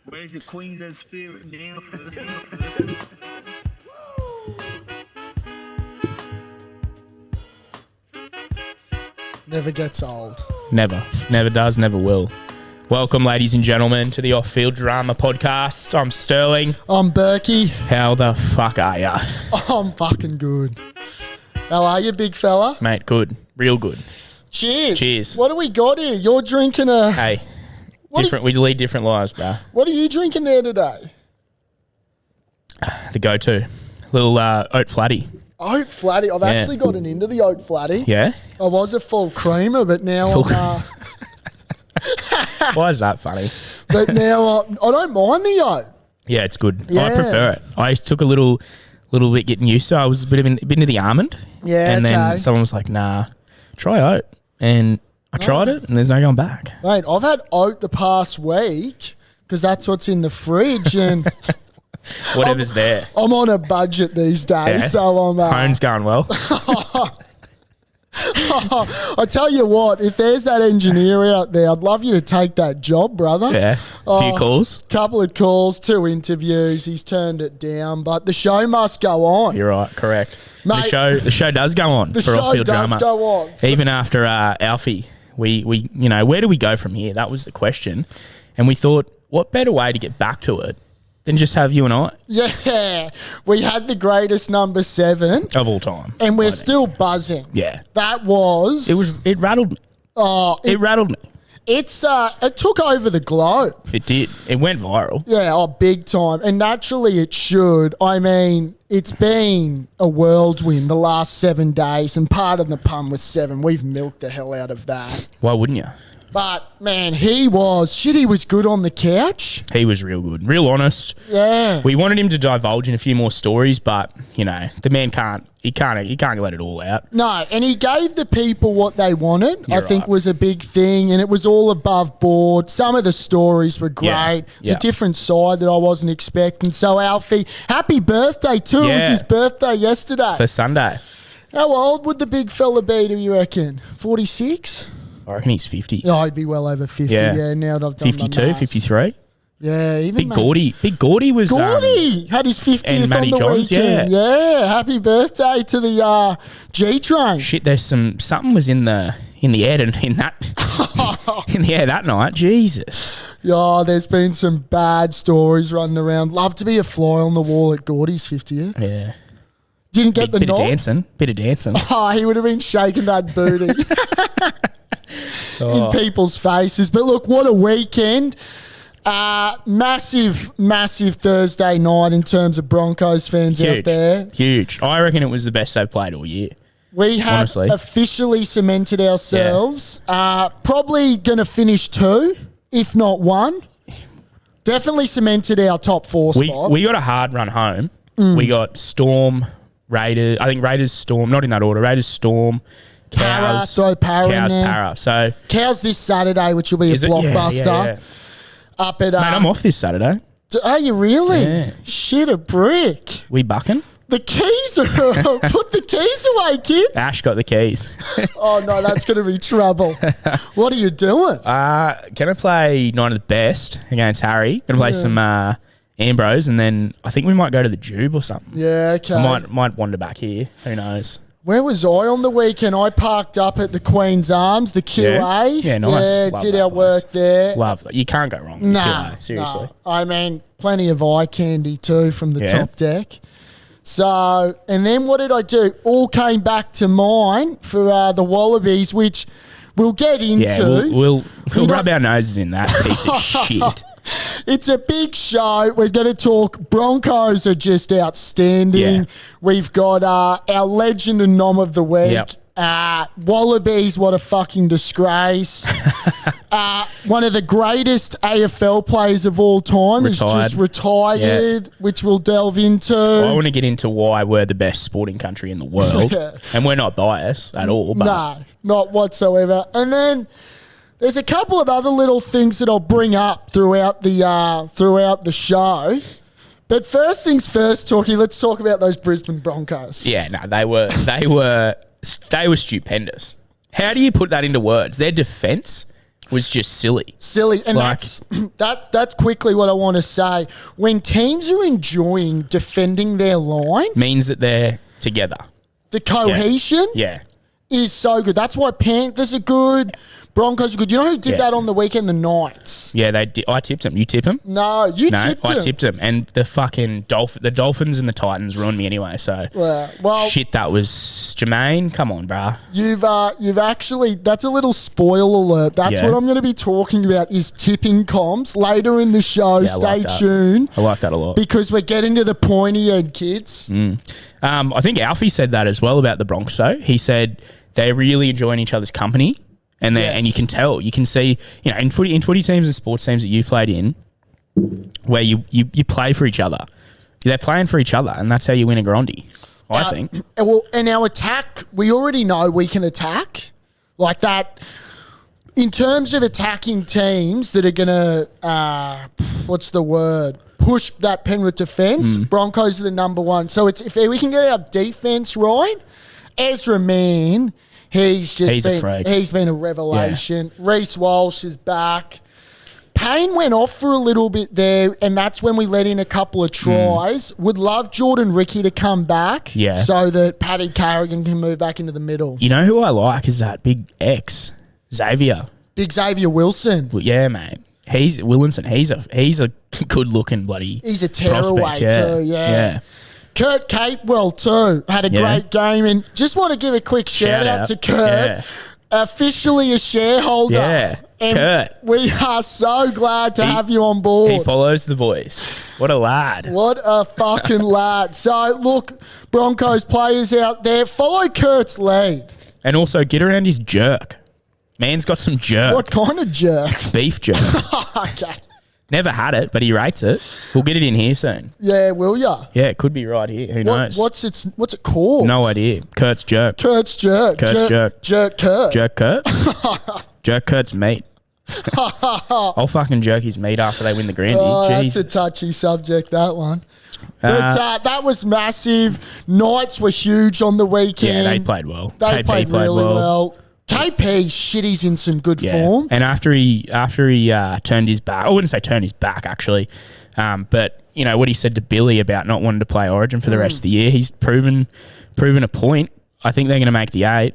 Where's the Queensland spirit now? Never gets old. Never does, never will. Welcome, ladies and gentlemen, to the Off-Field Drama Podcast. I'm Sterling. I'm Berkey. How the fuck are ya? I'm fucking good. How are you, big fella? Mate, good. Real good. Cheers. Cheers. What do we got here? You're drinking a... Hey, we lead different lives, bruh. What are you drinking there today? The go-to. Little oat flatty. Oat flatty. I've actually gotten into the oat flatty. Yeah? I was a full creamer, but now I'm... Why is that funny? But now I don't mind the oat. Yeah, it's good. Yeah. I prefer it. I took a little bit getting used to it. I was a bit into the almond. Yeah, And okay. then someone was like, nah, try oat. And I tried it, and there's no going back. Mate, I've had oat the past week because that's what's in the fridge, and Whatever's there. I'm on a budget these days, Yeah. so I'm... Home's going well. I tell you what, if there's that engineer out there, I'd love you to take that job, brother. Yeah. A few calls. Couple of calls, 2 interviews. He's turned it down, but the show must go on. You're right, correct. Mate, the show does go on The for show Off-Field does Drama. go on. Even after Alfie, we where do we go from here? That was the question. And we thought, what better way to get back to it than just have you and I Yeah, we had the greatest number 7, of all time. and we're I think. still buzzing. Yeah. That was... It rattled me. Oh, It rattled me. it took over the globe. It did. It went viral. Yeah, big time. And naturally it should. I mean, it's been a whirlwind the last 7 days, and part of the pun was 7. We've milked the hell out of that. Why wouldn't you? But, man, he was good on the couch. He was real good. Real honest. Yeah. We wanted him to divulge in a few more stories, but, the man can't let it all out. No, and he gave the people what they wanted, You're I think right. was a big thing, and it was all above board. Some of the stories were great. Yeah, It's yeah. a different side that I wasn't expecting. So, Alfie, happy birthday too. It was Yeah. his birthday yesterday. For Sunday. How old would the big fella be, do you reckon? 46? I reckon he's 50. Oh, he'd be well over 50. Yeah, now that I've done 52, my maths. 53. Yeah, even Big Gordy. Big Gordy was... Gordy had his 50th and on Matty the Johns, weekend. Yeah, happy birthday to the G-Train. Shit, there's something was in the air in that in the air that night. Jesus. Yeah, there's been some bad stories running around. Love to be a fly on the wall at Gordy's 50th. Yeah. Didn't get the Bit of nod. dancing. Oh, he would have been shaking that booty in people's faces. But look, what a weekend. Massive Thursday night in terms of Broncos fans out there. Huge. I reckon it was the best they've played all year. We have Honestly. officially cemented ourselves. Probably going to finish 2, if not 1. Definitely cemented our top 4 spot. We got a hard run home. We got Storm, Raiders. I think Raiders, Storm, not in that order. Raiders, Storm, Cows. Throw Para in Cows, there. Para. So, Cows this Saturday, which will be a is it? blockbuster. Yeah. Up at Mate, I'm off this Saturday. Are you really? Yeah. Shit, a brick. We bucking? The keys are put the keys away, kids. Ash got the keys. Oh no, that's going to be trouble. What are you doing? Gonna play Night of the Best against Harry. Gonna play some Ambrose, and then I think we might go to the Jube or something. Yeah, okay. I might wander back here. Who knows? Where was I on the weekend? I parked up at the Queen's Arms, the QA. Yeah, nice. Yeah, Love did that our place. work there. Love that. You can't go wrong with Nah, QA, seriously. nah. I mean, plenty of eye candy too from the Yeah. top deck. So, and then what did I do? All came back to mine for the Wallabies, which we'll get into. Yeah, we'll don't- rub our noses in that piece of shit. It's a big show. We're going to talk. Broncos are just outstanding. Yeah. We've got our legend and nom of the week. Yep. Wallabies, what a fucking disgrace. One of the greatest AFL players of all time is just retired, which we'll delve into. I want to get into why we're the best sporting country in the world. Yeah. And we're not biased at all. But No, not whatsoever. And then there's a couple of other little things that I'll bring up throughout the show. But first things first, Talkie, let's talk about those Brisbane Broncos. yeah, no, they were stupendous. How do you put that into words? Their defense was just silly. Silly. And Like- that's quickly what I want to say. When teams are enjoying defending their line, Means that they're together. the cohesion Yeah. is so good. That's why Panthers are good, Broncos are good. You know who did Yeah. that on the weekend? The Knights. Yeah, they did. I tipped them. You tip them? No, you No, tipped I them. tipped them. And the fucking the Dolphins and the Titans ruined me anyway. So, Well, shit, that was Jermaine. Come on, bruh. You've actually, that's a little spoil alert. That's Yeah. what I'm going to be talking about is tipping comps later in the show. Yeah, I Stay like that. tuned I like that a lot. because we're getting to the pointy end, kids. I think Alfie said that as well about the Broncos. Though he said they're really enjoying each other's company, and they Yes. and you can tell, you can see, in footy teams and sports teams that you played in, where you play for each other, they're playing for each other, and that's how you win a Grandi. I think. Well, and our attack, we already know we can attack like that. In terms of attacking teams that are going to, what's the word? Push that Penrith defence. Broncos are the number one. So it's if we can get our defence right, Ezra Mann, he's a freak. he's been a revelation. Reece Walsh is back. Payne went off for a little bit there, and that's when we let in a couple of tries. Would love Jordan Ricky to come back, Yeah. so that Paddy Carrigan can move back into the middle. You know who I like is that big X, Xavier. Big Xavier Wilson. Well, yeah, mate. He's Willinson. He's a good looking bloody. He's a tearaway prospect, too, yeah. Kurt Capewell too had a Yeah. great game, and just want to give a quick shout out to Kurt, Yeah. officially a shareholder. Yeah, and Kurt. we are so glad to He- have you on He board. follows the boys. What a lad. What a fucking lad! So look, Broncos players out there, follow Kurt's lead. And also get around his jerk. Man's got some jerk. What kind of jerk? Beef jerk. Okay, Never had it, but he rates it. We'll get it in here soon. yeah, will ya? Yeah, it could be right here. Who knows? What's it called? No idea. Kurt's jerk. Kurt's jerk. Kurt's jerk. Jerk Kurt. Jerk Kurt? Jerk Kurt's meat. I'll fucking jerk his meat after they win the Grandy. Oh, that's a Jesus. touchy subject, that one. But that was massive. Knights were huge on the weekend. Yeah, they played well. They KP played really well. KP, shit, he's in some good Yeah. form. And after he turned his back, I wouldn't say turned his back actually, but what he said to Billy about not wanting to play Origin for the rest of the year, he's proven a point. I think they're going to make the 8.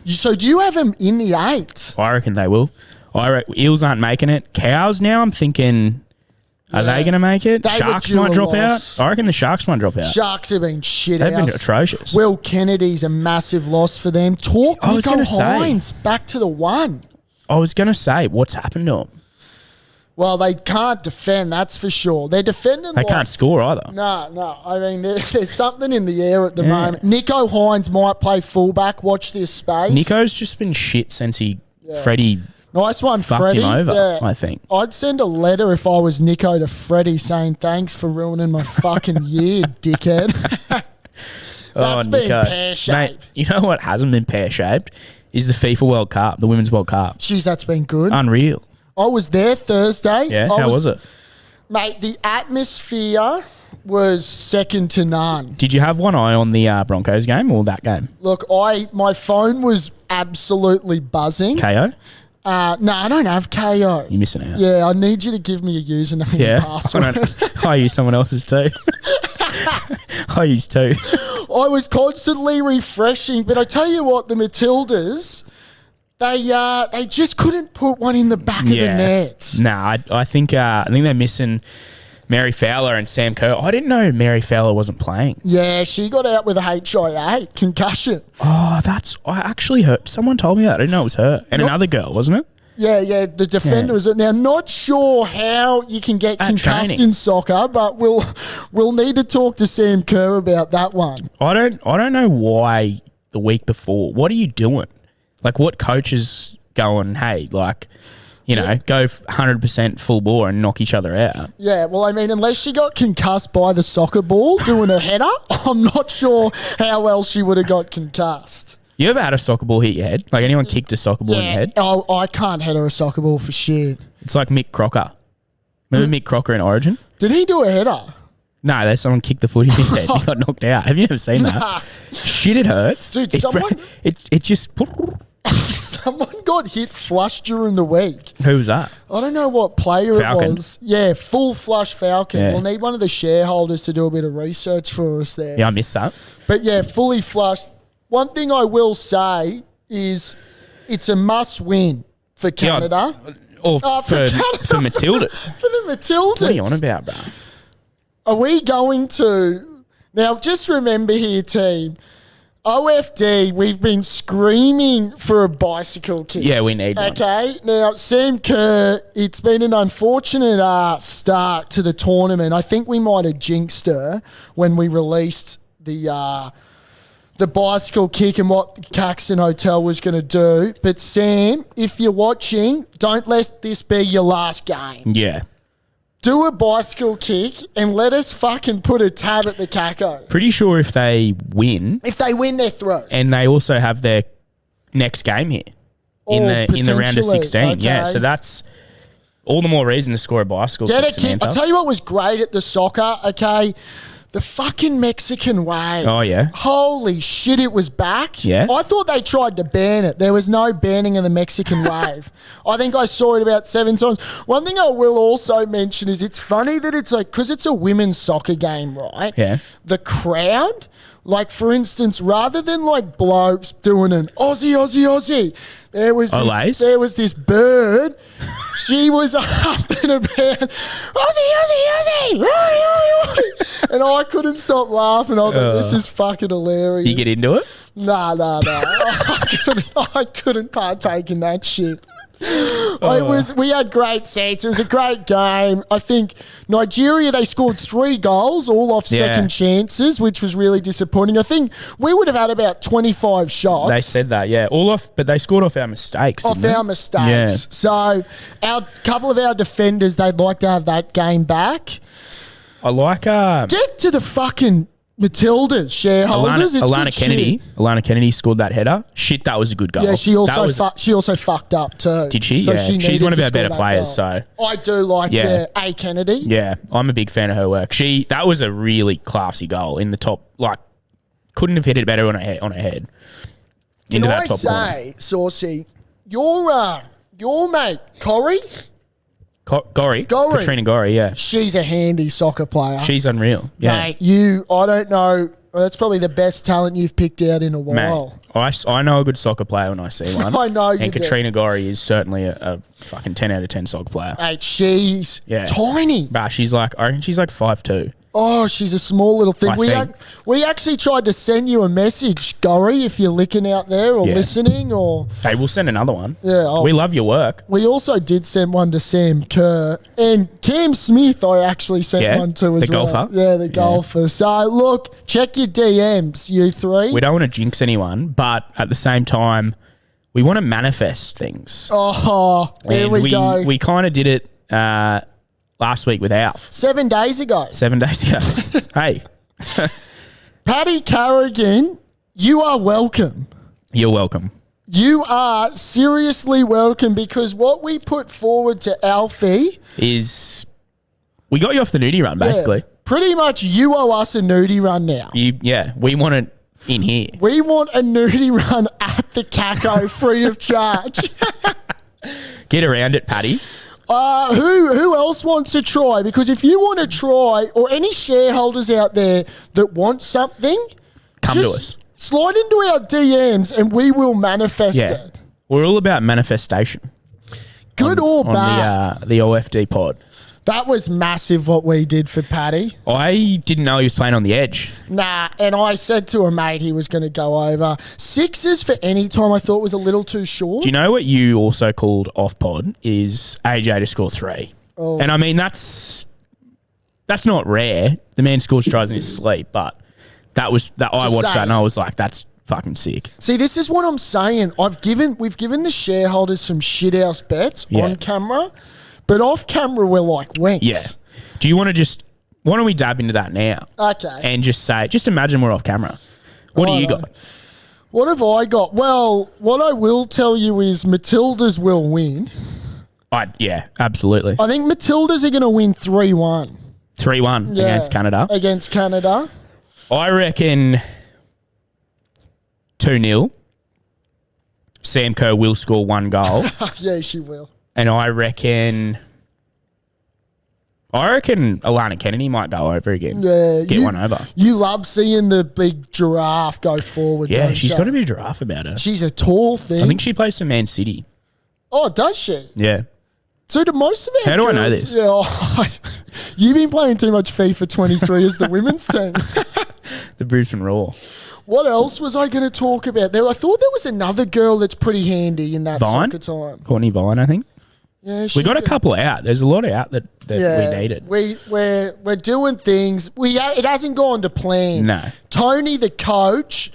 So do you have him in the 8? I reckon they will. Eels aren't making it. Cows now, I'm thinking, are they going to make it? They would Sharks do might a drop loss. out. I reckon the Sharks might drop out. Sharks have been shit They've been house. atrocious. Will Kennedy's a massive loss for them. Talk I was Nico gonna say. Hines back to the 1. I was going to say, what's happened to them? Well, they can't defend, that's for sure. They're defending They like... can't score either. No. I mean, there's something in the air at the moment. Nico Hines might play fullback. Watch this space. Nico's just been shit since Freddie Nice one, fucked Freddie. him over, Yeah. I think. I'd send a letter if I was Nico to Freddie saying thanks for ruining my fucking year, dickhead. That's been Nico. pear-shaped. Mate, you know what hasn't been pear-shaped? Is the FIFA World Cup, the Women's World Cup. Jeez, that's been good. Unreal. I was there Thursday. Yeah, how was it? Mate, the atmosphere was second to none. Did you have one eye on the Broncos game or that game? Look, my phone was absolutely buzzing. KO? No, I don't have KO. You're missing out. Yeah, I need you to give me a username and Yeah. password. I use someone else's too. I use 2. I was constantly refreshing, but I tell you what, the Matildas, they just couldn't put one in the back of the net. Nah, I think they're missing Mary Fowler and Sam Kerr. I didn't know Mary Fowler wasn't playing. Yeah, she got out with a HIA concussion. Oh, I actually heard. Someone told me that. I didn't know it was her. And another girl, wasn't it? Yeah, the defender was it. Now, not sure how you can get At concussed training. in soccer, but we'll need to talk to Sam Kerr about that one. I don't know why the week before. What are you doing? Like, what coach is going, hey, like, go 100% full bore and knock each other out? Yeah, well, I mean, unless she got concussed by the soccer ball doing a header, I'm not sure how else she would have got concussed. You ever had a soccer ball hit your head? Like, anyone kicked a soccer ball in your head? Oh, I can't header a soccer ball for shit. It's like Mick Crocker. Remember Mick Crocker in Origin? Did he do a header? No, there's someone kicked the foot in his head. He got knocked out. Have you ever seen that? Nah. Shit, it hurts. Dude, it, someone- It just... Someone got hit flush during the week. Who was that? I don't know what player Falcon. it was. Yeah, full flush Falcon. Yeah. We'll need one of the shareholders to do a bit of research for us there. Yeah, I missed that. But yeah, fully flushed. One thing I will say is it's a must win for Canada. Or Oh, for Matildas. For the Matildas. What are you on about, bro? Are we going to... Now, just remember here, team, OFD, we've been screaming for a bicycle kick. Yeah, we need one. Okay, now, Sam Kerr, it's been an unfortunate start to the tournament. I think we might have jinxed her when we released the bicycle kick and what Caxton Hotel was going to do. But, Sam, if you're watching, don't let this be your last game. Yeah. Do a bicycle kick and let us fucking put a tab at the Caco. Pretty sure if they win, If they win, they're through. and they also have their next game here in the round of potentially, 16. Yeah, okay. so that's all the more reason to score a bicycle Get kick, a kick. Samantha. I'll tell you what was great at the soccer, okay? The fucking Mexican wave. Oh, yeah? Holy shit, it was back. Yeah? I thought they tried to ban it. There was no banning of the Mexican wave. I think I saw it about 7 times. One thing I will also mention is it's funny that it's like, because it's a women's soccer game, right? Yeah. The crowd, like for instance, rather than like blokes doing an Aussie, Aussie, Aussie, there was this bird. She was up and about Aussie, Aussie, Aussie, oi, oi, oi. And I couldn't stop laughing. I was like, this is fucking hilarious. You get into it? Nah. I couldn't partake in that shit. We had great seats. It was a great game. I think Nigeria, they scored 3 goals, all off second chances, which was really disappointing. I think we would have had about 25 shots. They said that, yeah. All off, but they scored off our mistakes. Off didn't they? our mistakes. Yeah. So, a couple of our defenders, they'd like to have that game back. I like Get to the fucking Matildas shareholders. It's Alana good Kennedy. shit. Alana Kennedy scored that header. Shit, that was a good goal. Yeah, she That also was- she also fucked up too. Did she? So Yeah. she She's needed one of to our better score that players, goal. so- I do like Yeah. A Kennedy. Yeah, I'm a big fan of her work. That was a really classy goal in the top. Like, couldn't have hit it better on her head. Can Into I that top corner. say, Saucy, your mate Corey, Gorry, Gorry. Katrina Gorry, yeah, she's a handy soccer player. she's unreal. Yeah, Mate, I don't know. That's probably the best talent you've picked out in a while. Mate, I know a good soccer player when I see one. I know you And do. Katrina Gorry is certainly a fucking 10 out of 10 soccer player. Mate, she's Yeah. tiny. Bah, I reckon she's like 5'2". Oh, she's a small little thing. I think. We actually tried to send you a message, Gorry, if you're licking out there or Yeah. listening, or Hey, we'll send another one. Yeah, we love your work. we also did send one to Sam Kerr and Cam Smith. I actually sent Yeah? one to as The well. golfer? Yeah, the golfer. So look, check your DMs, you three. We don't want to jinx anyone, but at the same time, we want to manifest things. Oh, there And we go. We kind of did it last week with Alf. 7 days ago. 7 days ago. Hey, Paddy Carrigan, you are welcome. you're welcome. You are seriously welcome, because what we put forward to Alfie, We got you off the nudie run, basically. pretty much you owe us a nudie run now. We want it in here. We want a nudie run at the Caco free of charge. Get around it, Paddy. Who else wants to try? Because if you want to try, or any shareholders out there that want something, Come to just us. slide into our DMs and we will manifest Yeah. it. We're all about manifestation. Good or on bad. the OFD pod. That was massive what we did for Paddy. I didn't know he was playing on the edge. Nah, and I said to a mate he was going to go over. 6s for any time I thought was a little too short. Do you know what you also called off pod is AJ to score 3? Oh. And I mean, that's not rare. The man scores tries in his sleep, but I watched that and I was like, that's fucking sick. See, this is what I'm saying. We've given the shareholders some shithouse bets Yeah. on camera, but off camera we're like winks. Yeah. Do you want to why don't we dab into that now? Okay. And just imagine we're off camera. What do you Righto. got? What have I got? Well, what I will tell you is Matildas will win. Yeah, absolutely. I think Matildas are going to win 3-1. 3-1 against Canada. Against Canada. I reckon 2-0. Sam Kerr will score 1 goal. Yeah, she will. And I reckon Alana Kennedy might go over again. Yeah, Get one over. You love seeing the big giraffe go forward. Yeah, don't she's you? got to be a giraffe about her. She's a tall thing. I think she plays for Man City. Oh, does she? Yeah. So do most of our How do I girls, know this? Yeah, you've been playing too much FIFA 23 as the women's team. The Brisbane Roar. What else was I going to talk about? I thought there was another girl that's pretty handy in that Vine? soccer time. Courtney Vine, I think. Yeah, We got a couple out. There's a lot out that we needed. We're doing things. It hasn't gone to plan. No. Tony, the coach,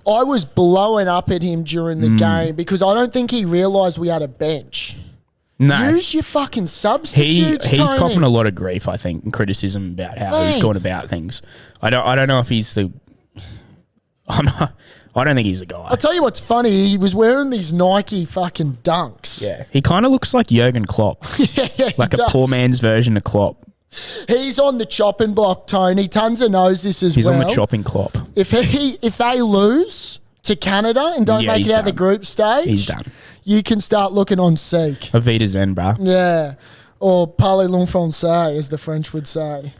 I was blowing up at him during the game because I don't think he realised we had a bench. No. Use your fucking substitutes, He's Tony. copping a lot of grief, I think, and criticism about how he's gone about things. I don't know if he's the. I don't think he's the guy. I'll tell you what's funny. He was wearing these Nike fucking dunks. Yeah, he kind of looks like Jurgen Klopp, yeah, like a poor man's version of Klopp. He's on the chopping block, Tony. Tunza knows this as He's well. on the chopping Klopp. If they lose to Canada and don't make it out of the group stage, He's done. You can start looking on Seek. Auf Wiedersehen, bruh. Yeah. Or parlez l'en français, as the French would say.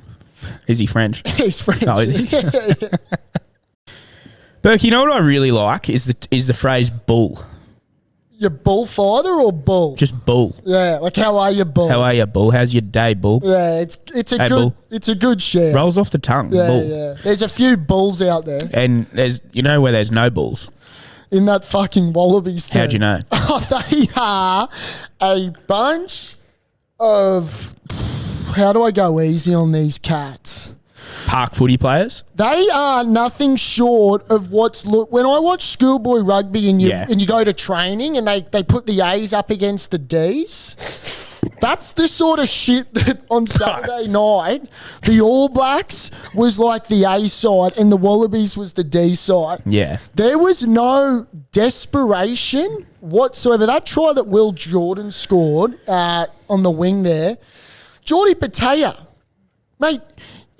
Is he French? He's French. Oh, is he? Yeah. Burke, you know what I really like is the phrase bull. You bullfighter or bull? Just bull. Yeah, like how are you, bull? How are you, bull? How's your day, bull? Yeah, it's a Hey, good bull. it's a good share. Rolls off the tongue, Yeah, bull. yeah. There's a few bulls out there And there's where there's no bulls. in that fucking Wallabies team. How'd you know? Oh, they are a bunch of. How do I go easy on these cats? Park footy players. They are nothing short of when I watch schoolboy rugby and you go to training and they put the A's up against the D's. That's the sort of shit that on Saturday night the All Blacks was like the A side and the Wallabies was the D side. Yeah. There was no desperation whatsoever. That try that Will Jordan scored on the wing there, Geordie Patea, mate.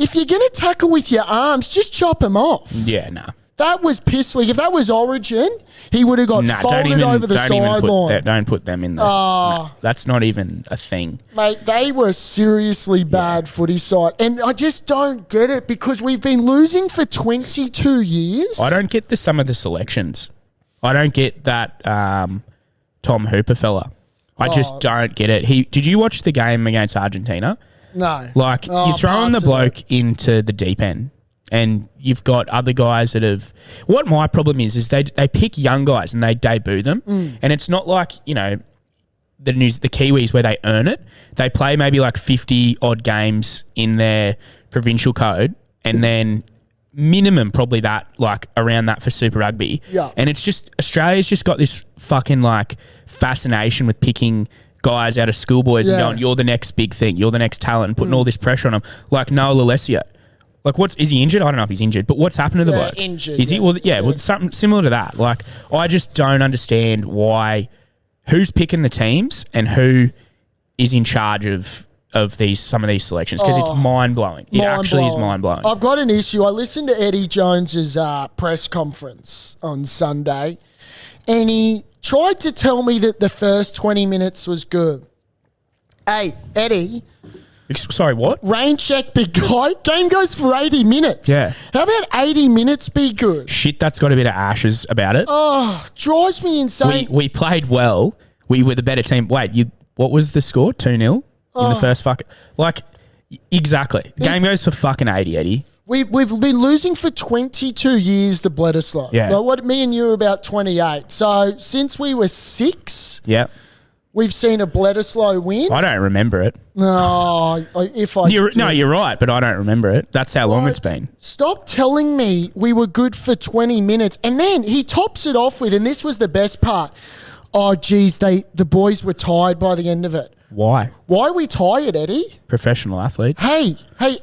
If you're going to tackle with your arms, just chop him off. Yeah, nah. That was piss weak. If that was Origin, he would have got folded over the sideline. Don't put them in there. No, that's not even a thing. Mate, they were seriously bad footy side. And I just don't get it because we've been losing for 22 years. I don't get some of the selections. I don't get that Tom Hooper fella. I just don't get it. Did you watch the game against Argentina? No. Like, you're throwing the bloke into the deep end and you've got other guys that have... What my problem is they pick young guys and they debut them. And it's not like, the Kiwis where they earn it. They play maybe like 50-odd games in their provincial code and then minimum probably that, like, around that for Super Rugby. Yeah. And it's just... Australia's just got this fucking, like, fascination with picking... guys out of schoolboys and going, you're the next big thing, you're the next talent, and putting all this pressure on them. Like Noah Lolesio. Like, is he injured? I don't know if he's injured, but what's happened to the bloke? Injured. Is he? Well, something similar to that. Like, I just don't understand who's picking the teams and who is in charge of some of these selections because it's mind-blowing. It actually is mind-blowing. I've got an issue. I listened to Eddie Jones's press conference on Sunday and he tried to tell me that the first 20 minutes was good. Hey, Eddie. Sorry, what? Rain check, big guy. Game goes for 80 minutes. Yeah. How about 80 minutes be good? Shit, that's got a bit of ashes about it. Oh, drives me insane. We played well. We were the better team. Wait, what was the score? 2-0 in the first fucking... Like, exactly. Game goes for fucking 80, Eddie. We've been losing for 22 years, the Bledisloe. Yeah. Like me and you are about 28. So since we were 6, we've seen a Bledisloe win. I don't remember it. No, you're right, but I don't remember it. That's how long it's been. Stop telling me we were good for 20 minutes. And then he tops it off with, and this was the best part. Oh, geez, the boys were tired by the end of it. Why? Why are we tired, Eddie? Professional athletes. Hey,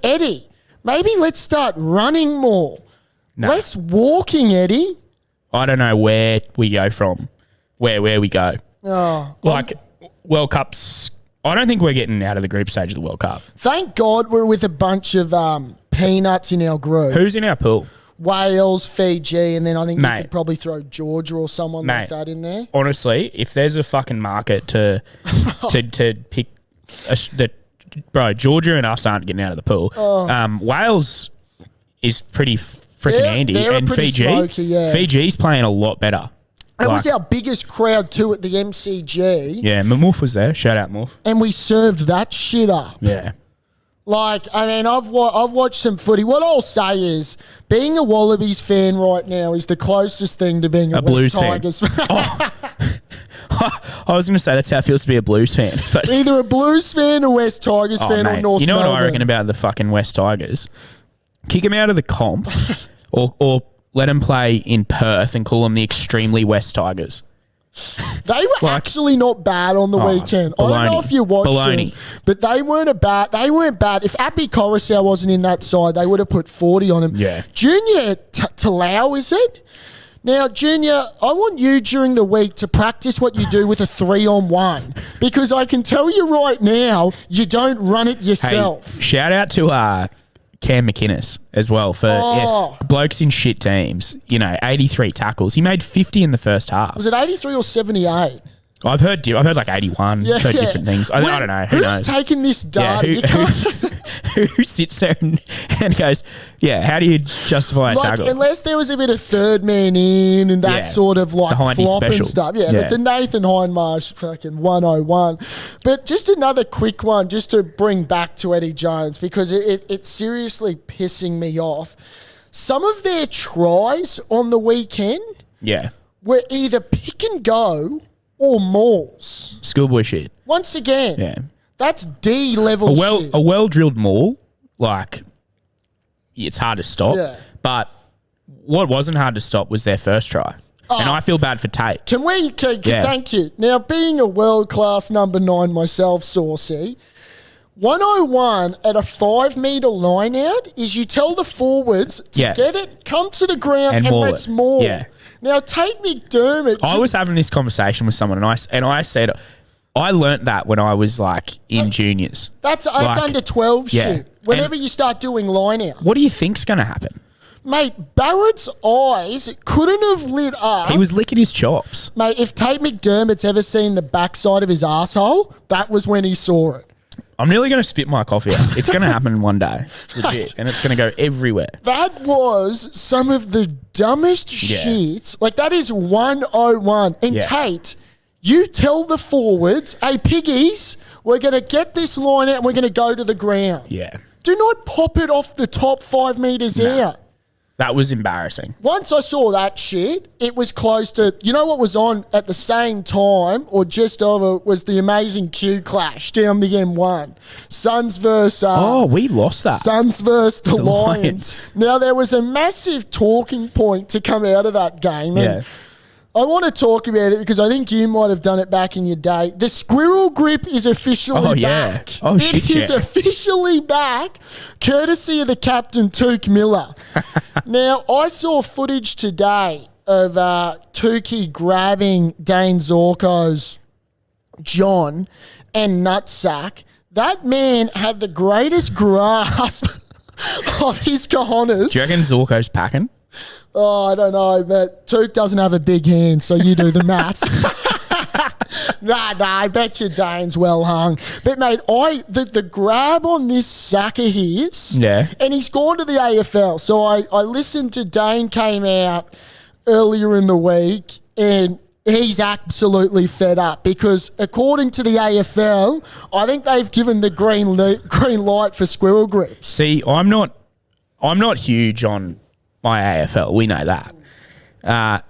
Eddie. Maybe let's start running more. No. Less walking, Eddie. I don't know where we go from, where we go. Oh, like, World Cups, I don't think we're getting out of the group stage of the World Cup. Thank God we're with a bunch of peanuts in our group. Who's in our pool? Wales, Fiji, and then I think you Mate. could probably throw Georgia or someone like Mate. that in there. Honestly, if there's a fucking market to pick bro, Georgia and us aren't getting out of the pool. Wales is pretty freaking handy, they're and pretty Fiji, smoky, yeah. Fiji's playing a lot better. It was our biggest crowd too at the MCG, Yeah, Morph was there. Shout out Morph. and we served that shit up. Yeah. Like, I mean, I've watched some footy. What I'll say is, being a Wallabies fan right now is the closest thing to being a West Blues fan. Tigers fan. I was going to say that's how it feels to be a Blues fan. But Either a Blues fan, a West Tigers fan, or mate, North you know Melbourne. what I reckon about the fucking West Tigers? Kick them out of the comp, or let them play in Perth and call them the extremely West Tigers. They were actually not bad on the weekend. I don't know baloney. if you watched Baloney. them, but they weren't bad. If Appy Coruscant wasn't in that side, they would have put 40 on him. Yeah. Junior Talau, is it? Now, Junior, I want you during the week to practice what you do with a 3-on-1, because I can tell you right now, you don't run it yourself. Hey, shout out to Cam McInnes as well for blokes in shit teams. 83 tackles. He made 50 in the first half. Was it 83 or 78? I've heard like 81. Yeah, Heard different things. I don't know. Who knows? Who's taking this data? Who sits there and goes, yeah, how do you justify a tackle? Unless there was a bit of third man in and that sort of like The Hindy flop and special. stuff. Yeah, that's a Nathan Hindmarsh fucking 101. But just another quick one just to bring back to Eddie Jones, because it's seriously pissing me off. Some of their tries on the weekend were either pick and go or mauls. Schoolboy shit. Once again, Yeah. that's D level shit. A well-drilled maul, like, it's hard to stop. Yeah. But what wasn't hard to stop was their first try. And I feel bad for Tate. Thank you. Now, being a world-class number 9 myself, Saucy, 101 at a 5-metre line-out is you tell the forwards to get it, come to the ground, and maul let's it. maul. Yeah. Now, Tate McDermott... I was having this conversation with someone, and I said, I learnt that when I was, like, in juniors. That's under 12 shit. Whenever you start doing line-out. What do you think's going to happen? Mate, Barrett's eyes couldn't have lit up. He was licking his chops. Mate, if Tate McDermott's ever seen the backside of his asshole, that was when he saw it. I'm nearly going to spit my coffee out. It's going to happen one day. Legit. And it's going to go everywhere. That was some of the dumbest shit. Like, that is 101. And Tate, you tell the forwards, hey, piggies, we're going to get this line out and we're going to go to the ground. Yeah. Do not pop it off the top 5 metres out. That was embarrassing. Once I saw that shit, it was close to... You know what was on at the same time, or just over, was the amazing Q clash down the M1. Suns versus... we lost that. Suns versus the Lions. Lions. Now, there was a massive talking point to come out of that game. And I want to talk about it because I think you might have done it back in your day. The Squirrel Grip is officially back. It is officially back, courtesy of the captain, Took Miller. Now, I saw footage today of Tukey grabbing Dane Zorko's John and nutsack. That man had the greatest grasp of his cojones. Do you reckon Zorko's packing? Oh, I don't know, but Took doesn't have a big hand, so you do the maths. Nah, I bet you Dane's well hung. But, mate, the grab on this sack of his, and he's gone to the AFL. So I listened to Dane came out earlier in the week, and he's absolutely fed up because, according to the AFL, I think they've given the green light for Squirrel Grip. See, I'm not huge on my AFL. We know that.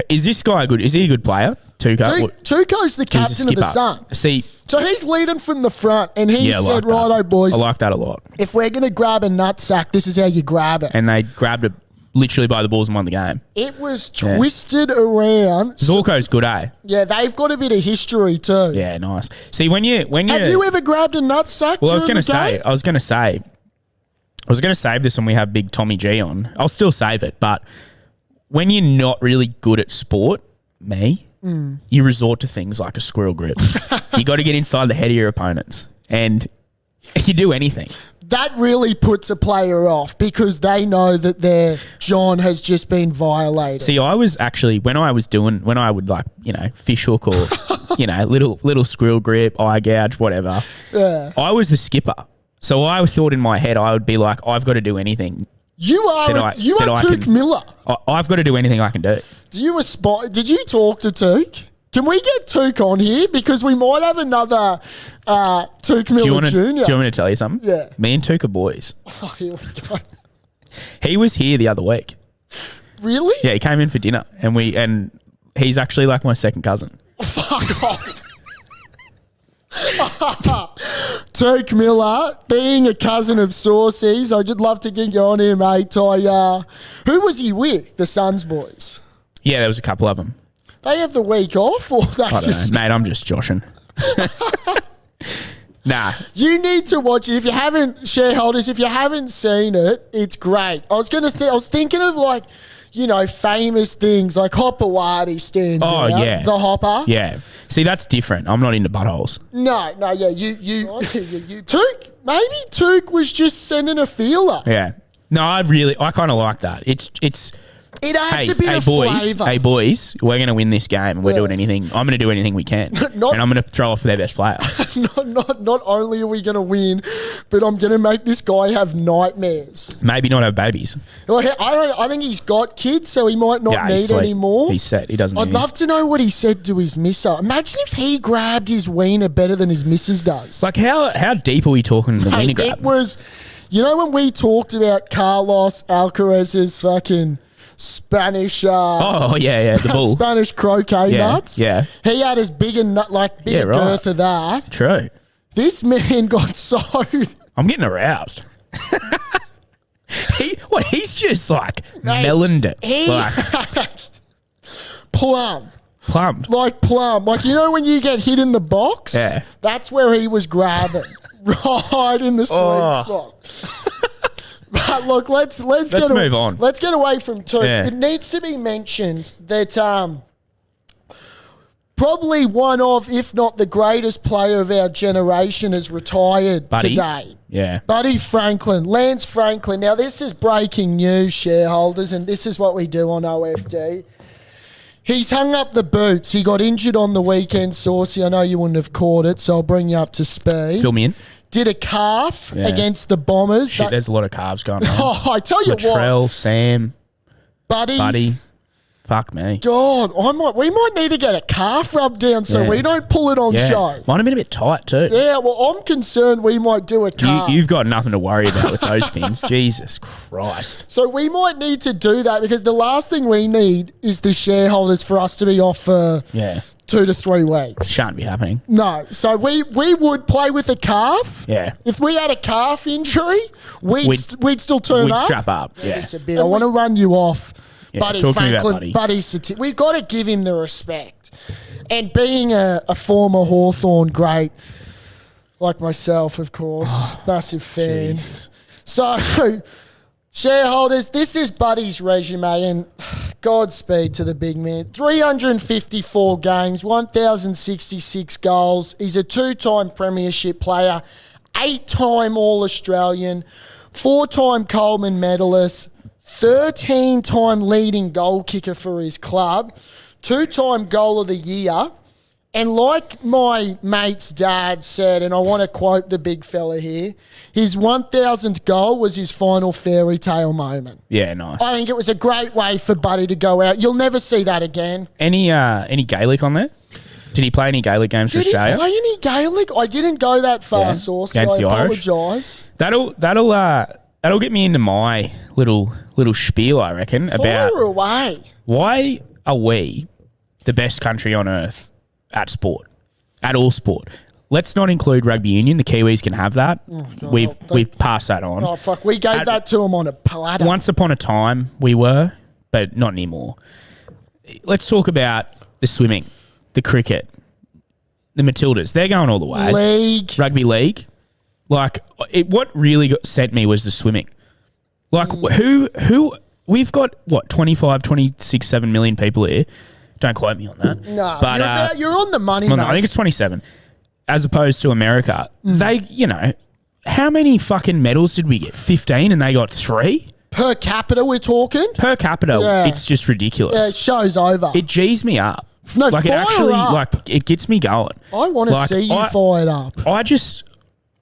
Is this guy good? Is he a good player? Tuco's the captain of the Suns. See, so he's leading from the front, and he said, like righto, boys. I like that a lot. If we're going to grab a nutsack, this is how you grab it. And they grabbed it literally by the balls and won the game. It was twisted around. Zorko's good, eh? Yeah, they've got a bit of history too. Yeah, nice. See, when you have you ever grabbed a nutsack? Well, I was going to save this when we have big Tommy G on. I'll still save it, but when you're not really good at sport, you resort to things like a squirrel grip. You got to get inside the head of your opponents, and you do anything. that really puts a player off because they know that their John has just been violated. See, I was actually when I would like, fish hook or little squirrel grip, eye gouge, whatever. Yeah. I was the skipper, so I thought in my head I would be like, I've got to do anything. You are Took Miller. I've got to do anything I can do. Did you talk to Took? Can we get Took on here? Because we might have another Took Miller Jr. Do you want me to tell you something? Yeah. Me and Took are boys. Oh, here we go. He was here the other week. Really? Yeah, he came in for dinner, and he's actually like my second cousin. Fuck off. Took Miller, being a cousin of Saucy's, I'd just love to get you on here, mate. Who was he with? The Suns boys? Yeah, there was a couple of them. They have the week off, or I don't know, mate. I'm just joshing. Nah. You need to watch it. If you haven't, shareholders, if you haven't seen it, it's great. I was thinking of like, famous things like Hopperwadi stands out. Oh, yeah. The Hopper. Yeah. See, that's different. I'm not into buttholes. No, yeah, you Took, maybe Took was just sending a feeler. Yeah. No, I kind of like that. It adds a bit of flavour. Hey, boys, we're going to win this game and we're doing anything. I'm going to do anything we can. And I'm going to throw off their best player. Not only are we going to win, but I'm going to make this guy have nightmares. Maybe not have babies. Well, I think he's got kids, so he might not need any more. He's set. He doesn't need I'd love to know what he said to his missus. Imagine if he grabbed his wiener better than his missus does. Like, how deep are we talking the wiener grab? It was, when we talked about Carlos Alcaraz's fucking Spanish, the bull. Spanish croquet nuts. Yeah, he had as big a nut, girth of that. True. This man got so. I'm getting aroused. He's just like meloned it. Plum. Like plum. Like, when you get hit in the box? Yeah. That's where he was grabbing. Right in the sweet spot. But look, let's move on. Let's get away from Took. Yeah. It needs to be mentioned that probably one of, if not the greatest player of our generation has retired today. Yeah. Buddy Franklin, Lance Franklin. Now, this is breaking news, shareholders, and this is what we do on OFD. He's hung up the boots. He got injured on the weekend, Saucy. I know you wouldn't have caught it, so I'll bring you up to speed. Fill me in. Did a calf against the Bombers. Shit, there's a lot of carbs going on. Oh, I tell you Latrell, Sam, Buddy. Fuck me. God, we might need to get a calf rubbed down so we don't pull it on show. Might have been a bit tight too. Yeah, well, I'm concerned we might do a calf. You've got nothing to worry about with those pins. Jesus Christ. So we might need to do that because the last thing we need is the shareholders for us to be off for 2 to 3 weeks. Shan't be happening. No. So we would play with a calf. Yeah. If we had a calf injury, we'd still turn up. We'd strap up. Yeah. Just a bit. I want to run you off. Yeah, Buddy talk to me Franklin, about Buddy. We've got to give him the respect. And being a former Hawthorn great, like myself, of course, massive fan. Jesus. So, shareholders, this is Buddy's resume, and Godspeed to the big man. 354 games, 1,066 goals. He's a 2-time premiership player, 8-time All-Australian, 4-time Coleman medalist, 13-time leading goal kicker for his club, 2-time goal of the year. And like my mate's dad said, and I want to quote the big fella here, his 1,000th goal was his final fairy tale moment. Yeah, nice. I think it was a great way for Buddy to go out. You'll never see that again. Any Gaelic on there? Did he play any Gaelic games for Australia? Did he play any Gaelic? I didn't go that far, Saucy. Against I the Irish? apologise. That'll get me into my little spiel, I reckon, about Fire away. Why are we the best country on earth at sport, at all sport? Let's not include rugby union. The Kiwis can have that. Oh, God, we've passed that on. Oh, fuck. We gave that to them on a platter. Once upon a time, we were, but not anymore. Let's talk about the swimming, the cricket, the Matildas. They're going all the way. Rugby league. Like, what really sent me was the swimming. Like, who we've got, 25, 26, 7 million people here. Don't quote me on that. No, but you're on the money, mate. I think it's 27. As opposed to America, they, how many fucking medals did we get? 15 and they got 3? Per capita, we're talking? Per capita, Yeah. it's just ridiculous. Yeah, show's over. It G's me up. No, like it fire actually, up. like it gets me going. I want to Like, see you fired up.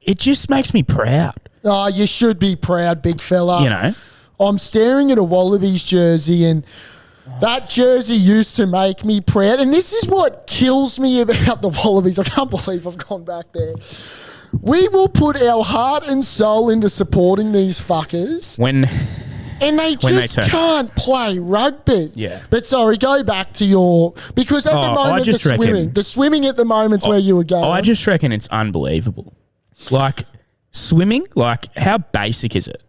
It just makes me proud. Oh, you should be proud, big fella. You know, I'm staring at a Wallabies jersey, and that jersey used to make me proud. And this is what kills me about the Wallabies. I can't believe I've gone back there. We will put our heart and soul into supporting these fuckers. And they just can't play rugby. Yeah. But sorry, go back to your... Because at the moment, the swimming at the moment's where you were going. I just reckon it's unbelievable. Like, swimming, like, how basic is it?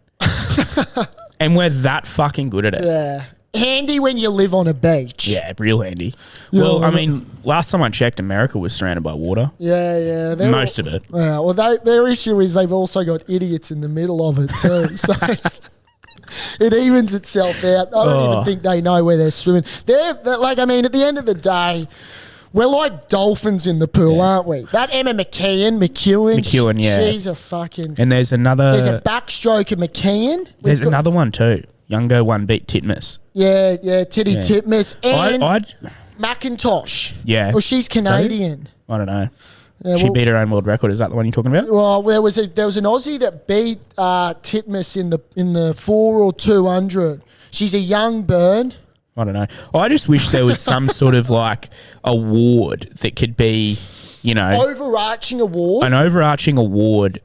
And we're that fucking good at it. Yeah. Handy when you live on a beach. Yeah, real handy. Yeah, well, I mean, last time I checked, America was surrounded by water. Yeah. Most of it. Yeah, well, their issue is they've also got idiots in the middle of it too. So it evens itself out. I don't even think they know where they're swimming. They're like, I mean, at the end of the day, we're like dolphins in the pool, aren't we? That Emma McEwen, yeah. She's a fucking... And there's a backstroke of McKeon. There's another one too. Younger one beat Titmus. Yeah, Titmus. And I'd McIntosh. Yeah. Well, she's Canadian. I don't know. Yeah, She beat her own world record. Is that the one you're talking about? Well, there was an Aussie that beat Titmus in the 4 or 200. She's a young bird. I don't know. I just wish there was some sort of like award that could be, you know, overarching award. An overarching award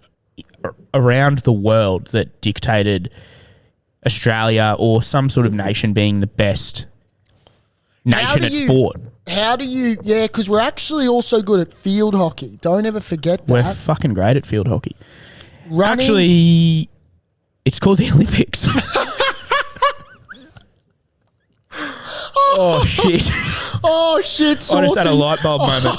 around the world that dictated Australia or some sort of nation being the best nation at sport. How do you... Yeah, because we're actually also good at field hockey. Don't ever forget that. We're fucking great at field hockey. Running, actually, it's called the Olympics. Oh, shit. Oh, shit, Saucy. I just had a light bulb moment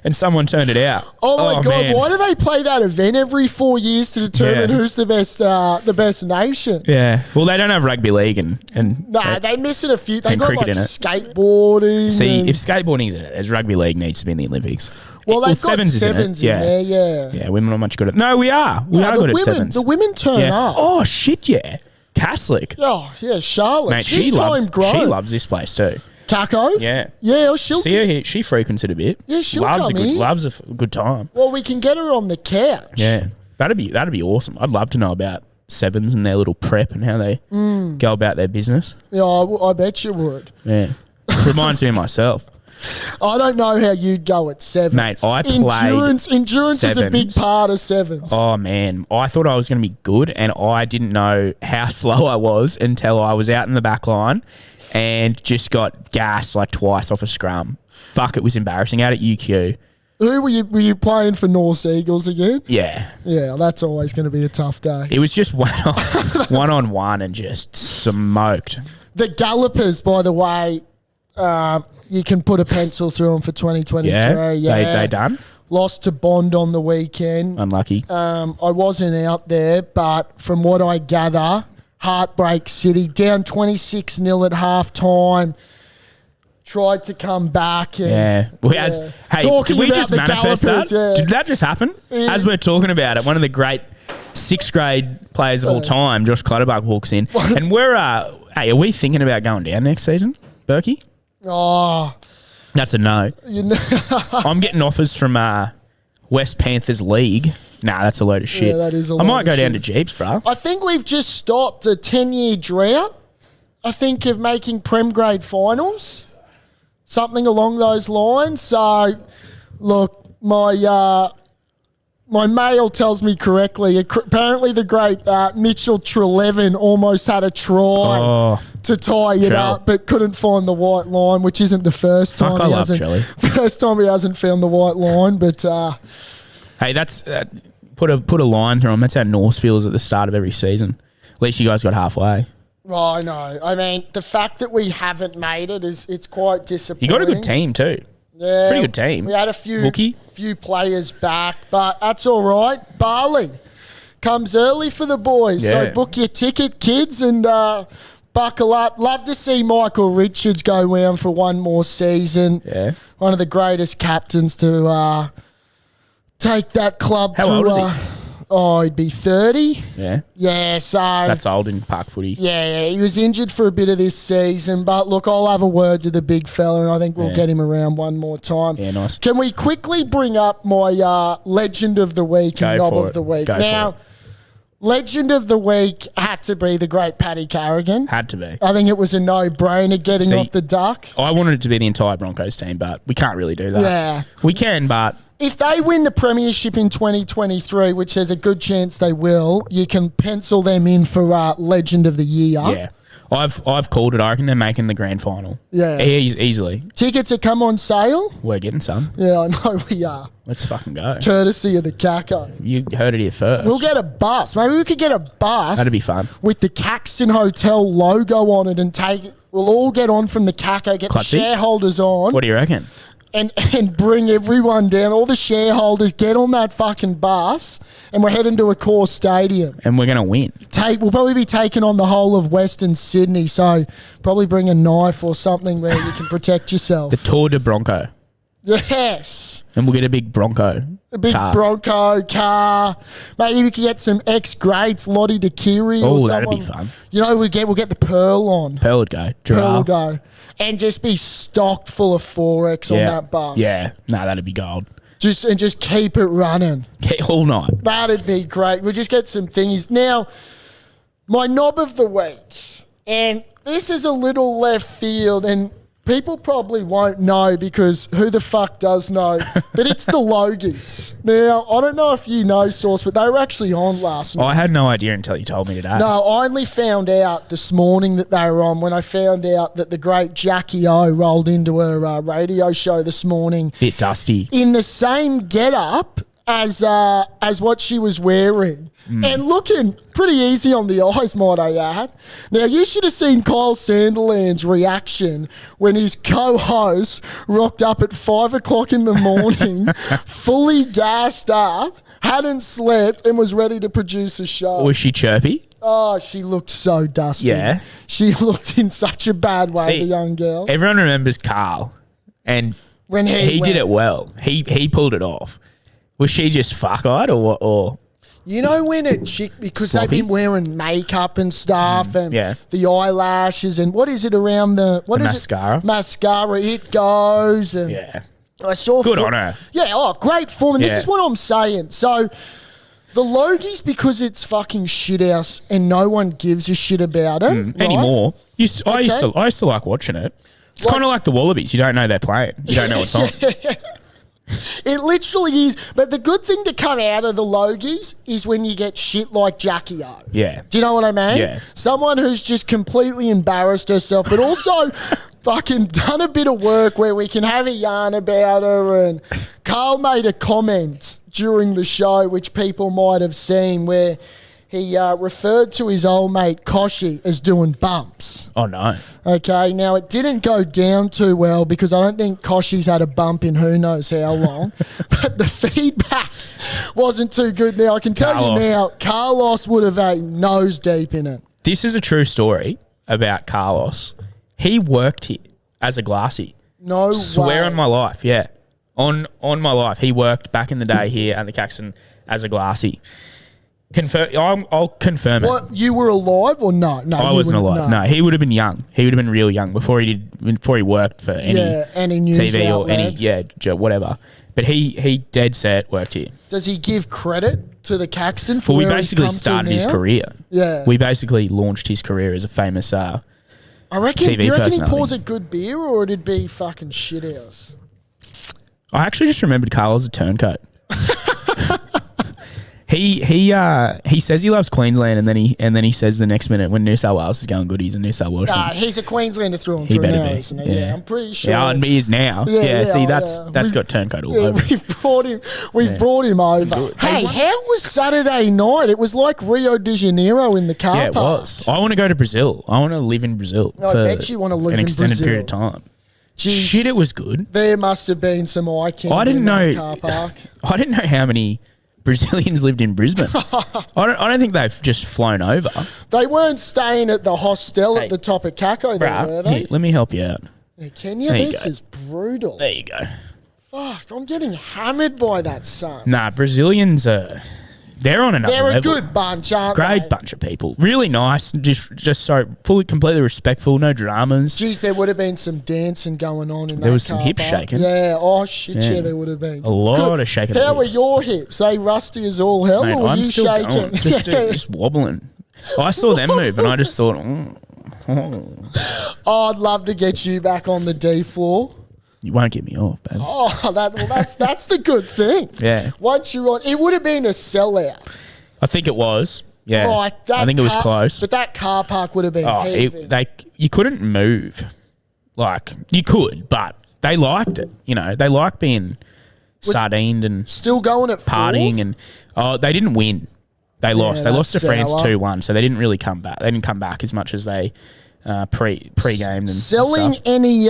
and someone turned it out. Oh, my God. Man. Why do they play that event every 4 years to determine who's the best nation? Yeah. Well, they don't have rugby league and they miss it a few. They got cricket like in it. Skateboarding. See, if skateboarding's in it, as rugby league needs to be in the Olympics. Well, they've got sevens in there, yeah. Yeah, women are much good at it. No, we are. We are good at sevens. The women turn up. Oh, shit, yeah. Caslick. Oh, yeah, Charlotte. Mate, She's homegrown. She loves this place too. Kako? Yeah. Yeah, she'll... See her here. She frequents it a bit. Yeah, she'll loves come in. Loves a good time. Well, we can get her on the couch. Yeah. That'd be awesome. I'd love to know about sevens and their little prep and how they go about their business. Yeah, I bet you would. Yeah. Reminds me of myself. I don't know how you'd go at sevens. Mate, I played Endurance is a big part of sevens. Oh, man. I thought I was going to be good, and I didn't know how slow I was until I was out in the back line and just got gassed like twice off a scrum. Fuck, it was embarrassing. Out at UQ. Who were you playing for North Eagles again? Yeah. Yeah, that's always going to be a tough day. It was just one-on-one and just smoked. The Gallopers, by the way... you can put a pencil through them for 2023. Yeah. They done? Lost to Bond on the weekend. Unlucky. I wasn't out there, but from what I gather, Heartbreak City, down 26-0 at halftime, tried to come back. And, did we just manifest that? Yeah. Did that just happen? Yeah. As we're talking about it, one of the great sixth grade players of all time, Josh Clutterbuck, walks in. And we're, are we thinking about going down next season, Berkey? Oh, that's a no. I'm getting offers from West Panthers League. Nah, that's a load of shit. Yeah, that is a load I might go of down shit. to Jeeps, bro. I think we've just stopped a 10-year drought. I think of making Prem grade finals, something along those lines. So, look, my mail tells me correctly. Apparently, the great Mitchell Trelevin almost had a try to tie it up, but couldn't find the white line, which isn't the first time he hasn't found the white line. But hey, that's put a line through him. That's how North feels at the start of every season. At least you guys got halfway. Oh, I know. I mean, the fact that we haven't made it's quite disappointing. You got a good team too. Yeah, pretty good team. We had a few players back, but that's all right. Bali comes early for the boys, so book your ticket, kids, and buckle up. Love to see Michael Richards go round for one more season. Yeah, one of the greatest captains to take that club. How old is he? Oh, he'd be 30. Yeah. Yeah, so That's old in park footy. yeah, he was injured for a bit of this season, but look, I'll have a word to the big fella, and I think we'll get him around one more time. Yeah, nice. Can we quickly bring up my legend of the week and knob of the week? Now, legend of the week had to be the great Paddy Carrigan. Had to be. I think it was a no-brainer getting off the duck. I wanted it to be the entire Broncos team, but we can't really do that. Yeah. We can, but If they win the premiership in 2023, which there's a good chance they will, you can pencil them in for Legend of the Year. yeah. I've called it. I reckon they're making the grand final. Yeah. Easily. Tickets have come on sale. We're getting some. Yeah, I know we are. Let's fucking go. Courtesy of the Caco. You heard it here first. We'll get a bus. Maybe we could get a bus. That'd be fun. With the Caxton Hotel logo on it and take it. We'll all get on from the Caco, get Clutzy? the shareholders on. What do you reckon? And bring everyone down, all the shareholders, get on that fucking bus, and we're heading to a core stadium. And we're going to win. We'll probably be taking on the whole of Western Sydney, so probably bring a knife or something where you can protect yourself. The Tour de Bronco. Yes. And we'll get a big Bronco. A big car. Bronco car. Maybe we could get some ex-greats, Lottie DeKiri or Oh, someone. that'd be fun. You know, we'll get the Pearl on. Pearl would go. Pearl will Giraffe. go. And just be stocked full of 4X on that bus. Yeah. No, that'd be gold. Just keep it running. All night. That'd be great. We'll just get some thingies. Now, my knob of the week, and this is a little left field, and people probably won't know because who the fuck does know, but it's the Logies. Now, I don't know if you know, Sauce, but they were actually on last night. I had no idea until you told me today. No, I only found out this morning that they were on when I found out that the great Jackie O rolled into her radio show this morning Bit dusty. in the same getup as what she was wearing. And looking pretty easy on the eyes, might I add. Now, you should have seen Kyle Sanderland's reaction when his co-host rocked up at 5 o'clock in the morning, fully gassed up, hadn't slept, and was ready to produce a show. Was she chirpy? Oh, she looked so dusty. Yeah. She looked in such a bad way, See, the young girl. Everyone remembers Carl, and When he went. did it well. He pulled it off. Was she just fuck-eyed or what? Or You know when a chick, because Sloppy? they've been wearing makeup and stuff and yeah. the eyelashes and what is it around the mascara? Mascara, it goes. And yeah. I saw Good on her. Yeah, great form. And Yeah. this is what I'm saying. So the Logies, because it's fucking shithouse and no one gives a shit about it right? Anymore. I used to like watching it. It's kind of like the Wallabies. You don't know they're playing. You don't know what's on. It literally is. But the good thing to come out of the Logies is when you get shit like Jackie O. Yeah. Do you know what I mean? Yeah. Someone who's just completely embarrassed herself, but also fucking done a bit of work where we can have a yarn about her. And Carl made a comment during the show, which people might have seen, where he referred to his old mate Koshi as doing bumps. Oh, no. Okay, now it didn't go down too well because I don't think Koshi's had a bump in who knows how long. But the feedback wasn't too good. Now, I can tell you now, Carlos would have a nose deep in it. This is a true story about Carlos. He worked here as a glassy. No Swear way. on my life, yeah. On my life. He worked back in the day here at the Caxton as a glassy. I'll confirm it. What, you were alive or no? No, I wasn't alive. No, he would have been young. He would have been real young before he worked for any news TV or outlet. whatever. But he dead set worked here. Does he give credit to the Caxton for Well, we where he's basically come to started his now? career. Yeah. We basically launched his career as a famous I reckon. TV Do you reckon he personality. pours a good beer or it'd be fucking shithouse? I actually just remembered Carl as a turncoat. He says he loves Queensland, and then he says the next minute when New South Wales is going good, he's a New South Welshman. Nah, he's a Queenslander through and He through better now, be. isn't he? Yeah, I'm pretty sure. Yeah, and he is now. Yeah, See, yeah. that's got turncoat all over. We've brought him over. Hey, how was Saturday night? It was like Rio de Janeiro in the car Yeah, it park. was. I want to go to Brazil. I want to live in Brazil. I for bet you want to live an in extended Brazil. period of time. Jeez, Shit, it was good. there must have been some eye candy I didn't in that know. car park. I didn't know how many Brazilians lived in Brisbane. I don't think they've just flown over. They weren't staying at the hostel Hey. at the top of Caco, there, were Bruh, they? here, let me help you out. Yeah, can you? There you This go. is brutal. There you go. Fuck, I'm getting hammered by that, son. Nah, Brazilians are They're on another They're level. a good bunch, aren't they? Great bunch of people. Really nice. Just so completely respectful. No dramas. Geez, there would have been some dancing going on in that There was some car hip park. shaking. Yeah. Oh, shit, Yeah. yeah, there would have been. A lot of shaking. How of were hips. your hips? They rusty as all hell, Mate, or were I'm you still shaking? going. Just wobbling. I saw them move and I just thought, Oh, I'd love to get you back on the D floor. you won't get me off, baby. Oh, that's the good thing. Yeah. Once you're on, it would have been a sellout. I think it was. Yeah. Like that I think it was close. But that car park would have been heaving. You couldn't move. Like, you could, but they liked it. You know, they like being sardined and Still going at partying. 4? And they didn't win. They lost. They lost to that's France sour. 2-1, so they didn't really come back. They didn't come back as much as they pre-gamed and Selling stuff. any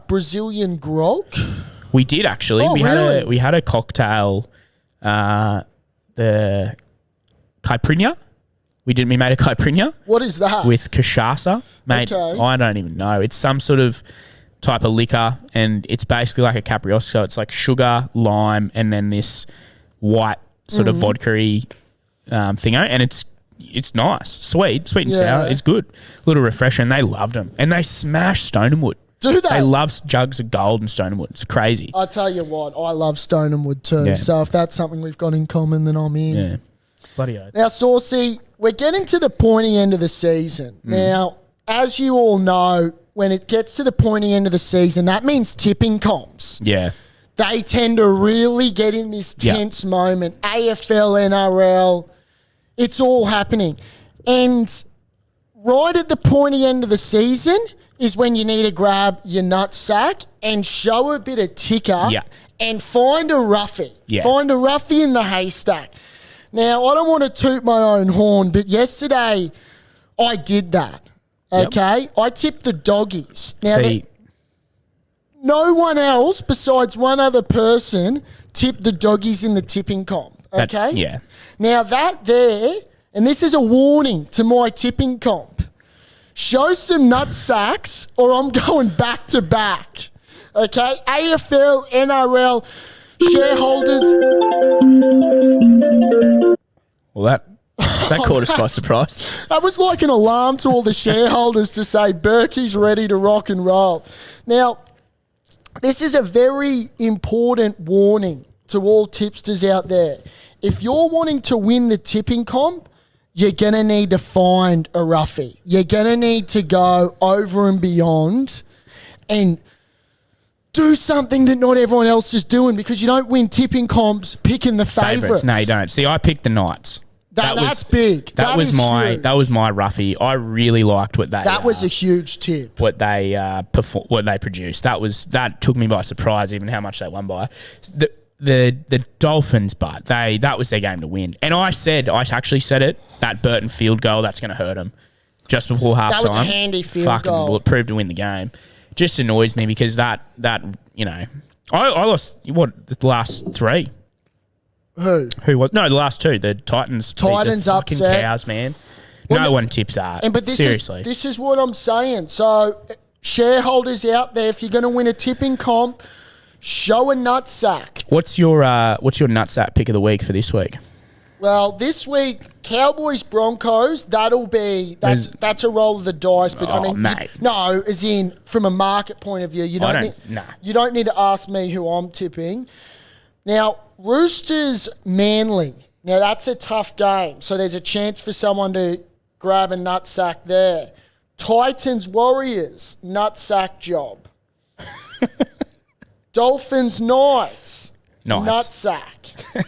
Brazilian grog? We did actually. Oh, really? We had a cocktail, the caipirinha. We made a caipirinha What is that? with cachaça. Mate, Okay. I don't even know. It's some sort of type of liquor, and it's basically like a caprioso. So it's like sugar, lime, and then this white sort of vodka-y thingo, and it's nice, sweet and sour. It's good, a little refreshing. They loved them, and they smashed Stone and Wood. Do they? They love jugs of gold and Stone and Wood. It's crazy. I tell you what, I love Stone and Wood too. Yeah. So if that's something we've got in common, then I'm in. Yeah, bloody oath. Now, Saucy, we're getting to the pointy end of the season. Now, as you all know, when it gets to the pointy end of the season, that means tipping comps. Yeah, They tend to really get in this tense moment. AFL, NRL, it's all happening. And right at the pointy end of the season is when you need to grab your nutsack and show a bit of ticker and find a roughie. Yeah. Find a roughie in the haystack. Now, I don't want to toot my own horn, but yesterday I did that. Okay? I tipped the doggies. Now, no one else besides one other person tipped the doggies in the tipping comp. Okay? yeah. Now that there, and this is a warning to my tipping comp, show some nutsacks or I'm going back to back. Okay? AFL, NRL, shareholders. Well, that caught us by surprise. That was like an alarm to all the shareholders to say Berkey's ready to rock and roll. Now, this is a very important warning to all tipsters out there. If you're wanting to win the tipping comp, you're going to need to find a roughie. You're going to need to go over and beyond and do something that not everyone else is doing, because you don't win tipping comps picking the favourites. No, you don't. See, I picked the Knights. That's big. That was my roughie. I really liked what they. That was a huge tip. What they what they produced. That took me by surprise. Even how much they won by. The Dolphins, but that was their game to win. And I actually said it, that Burton field goal, that's going to hurt them just before halftime. That was a handy field goal. Well, it proved to win the game. Just annoys me because that you know, I lost the last 3. Who? Who was? No, the last 2. The Titans. Beat the fucking upset. Cows, man. Well, no one tips that. But seriously, this is what I'm saying. So, shareholders out there, if you're going to win a tipping comp, show a nutsack. What's your nutsack pick of the week for this week? Well, this week, Cowboys Broncos. That's a roll of the dice. But I mean, mate. no, as in from a market point of view, you don't need to ask me who I'm tipping. Now, Roosters Manly. Now that's a tough game, so there's a chance for someone to grab a nutsack there. Titans Warriors, nutsack job. Dolphins Knights, nutsack.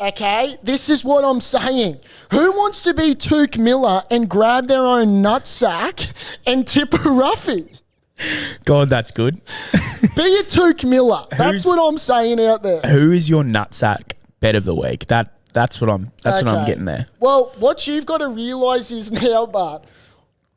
Okay, this is what I'm saying. Who wants to be Took Miller and grab their own nutsack and tip a roughie? God, that's good. Be a Took Miller. That's what I'm saying out there. Who is your nutsack bet of the week? That's what I'm getting there. Well, what you've got to realise is now, Bart,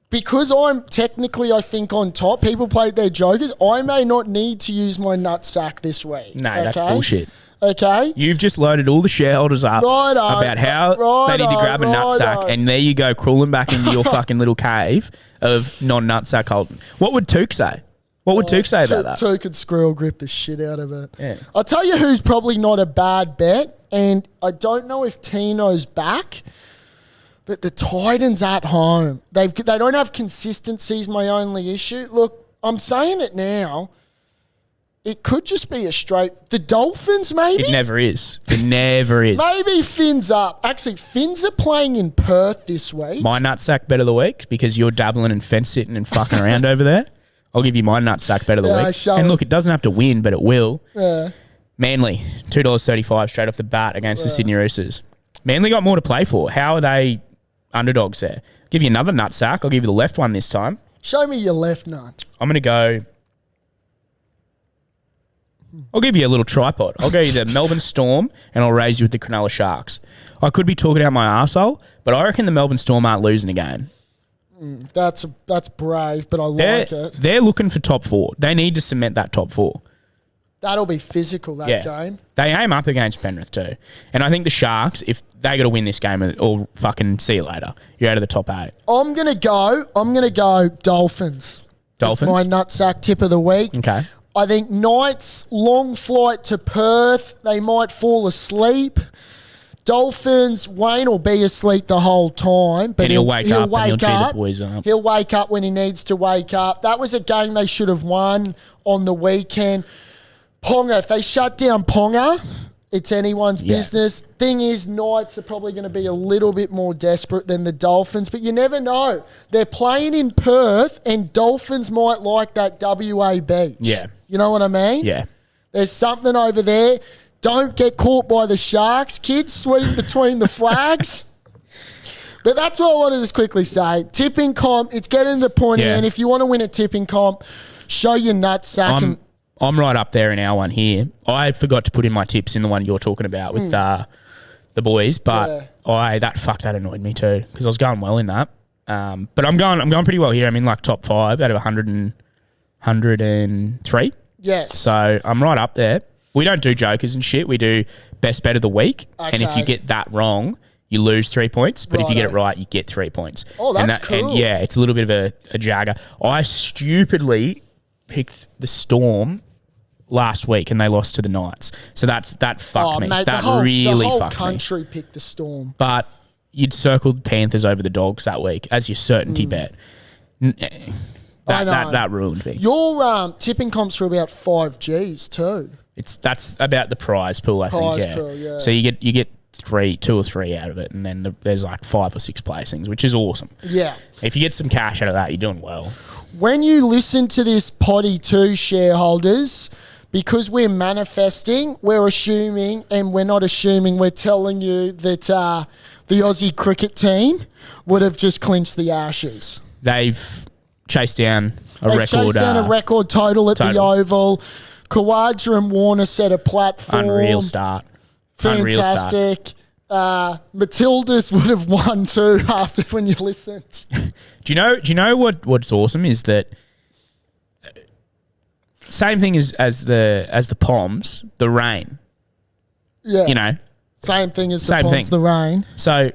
because I'm technically, I think, on top, people played their jokers, I may not need to use my nutsack this week. No, that's bullshit. Okay? You've just loaded all the shareholders up about how they need to grab a nutsack, and there you go, crawling back into your fucking little cave of non-nutsack holding. What would Took say? What would Took say about that? Took could squirrel grip the shit out of it. Yeah. I'll tell you who's probably not a bad bet, and I don't know if Tino's back, but the Titans at home. They don't have consistency is my only issue. Look, I'm saying it now. It could just be a straight... The Dolphins, maybe? It never is. It never is. Maybe Finns up. Actually, Finns are playing in Perth this week. My nutsack bet of the week, because you're dabbling and fence sitting and fucking around over there. I'll give you my nutsack bet of the week. And look, it doesn't have to win, but it will. Yeah. Manly, $2.35 straight off the bat against the Sydney Roosters. Manly got more to play for. How are they underdogs there? I'll give you another nutsack. I'll give you the left one this time. Show me your left nut. I'm going to go... I'll give you a little tripod. I'll go you the Melbourne Storm and I'll raise you with the Cronulla Sharks. I could be talking out my arsehole, but I reckon the Melbourne Storm aren't losing a game. That's brave, but I like it. They're looking for top 4. They need to cement that top 4. That'll be physical, that game. They aim up against Penrith too. And I think the Sharks, if they got to win this game, or fucking see you later. You're out of the top 8. I'm going to go Dolphins. That's my nutsack tip of the week. Okay. I think Knights, long flight to Perth. They might fall asleep. Dolphins, Wayne will be asleep the whole time. But and he'll wake up and he'll cheer the boys up. He'll wake up when he needs to wake up. That was a game they should have won on the weekend. Ponga, if they shut down Ponga, it's anyone's business. Thing is, Knights are probably going to be a little bit more desperate than the Dolphins, but you never know. They're playing in Perth, and Dolphins might like that WA beach. Yeah. You know what I mean? Yeah. There's something over there. Don't get caught by the Sharks, kids. Sweep between the flags. But that's what I wanted to just quickly say. Tipping comp, it's getting to the point, and if you want to win a tipping comp, show your nutsack. I'm right up there in our one here. I forgot to put in my tips in the one you're talking about with the boys, but that annoyed me too because I was going well in that. But I'm going pretty well here. I'm in like top 5 out of 103. Yes. So I'm right up there. We don't do jokers and shit. We do best bet of the week. Okay. And if you get that wrong, you lose 3 points. But if you get it right, you get 3 points. Oh, that's cool. And it's a little bit of a jagger. I stupidly picked the Storm last week and they lost to the Knights. So that fucked me. Mate, that really fucked me. The whole country picked the Storm. But you'd circled Panthers over the Dogs that week as your certainty bet. That ruined me. Your tipping comps are about 5 Gs too. That's about the prize pool, I think. Prize pool, yeah. So you get 2 or 3 out of it, and then there's like 5 or 6 placings, which is awesome. Yeah. If you get some cash out of that, you're doing well. When you listen to this potty too, shareholders, because we're manifesting, we're assuming, and we're not assuming, we're telling you that the Aussie cricket team would have just clinched the Ashes. They've chased down a record total at the Oval. Khawaja and Warner set a platform. Unreal start. Fantastic. Matildas would have won too after when you listened. Do you know what's awesome is that same thing as the Poms, the rain. Yeah. You know. Same thing as the Poms, the rain. So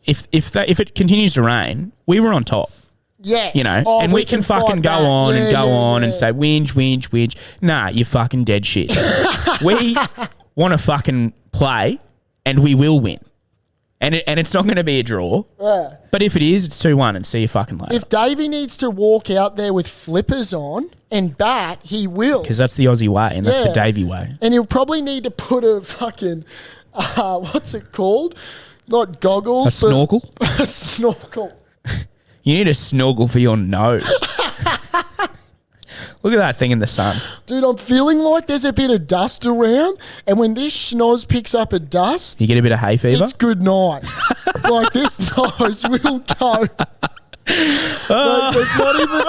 if it continues to rain, we were on top. Yes. You know, and we can fucking go on and go on and say, whinge. Nah, you fucking dead shit. We want to fucking play and we will win. And it's not going to be a draw. Yeah. But if it is, it's 2-1 and see you fucking later. If Davey needs to walk out there with flippers on and bat, he will. Because that's the Aussie way and that's the Davey way. And he'll probably need to put a fucking, what's it called? Not goggles. A snorkel? A snorkel. You need a snorkel for your nose. Look at that thing in the sun. Dude, I'm feeling like there's a bit of dust around, and when this schnoz picks up a dust... You get a bit of hay fever? It's good night. Like, this nose will go... Like, there's not even...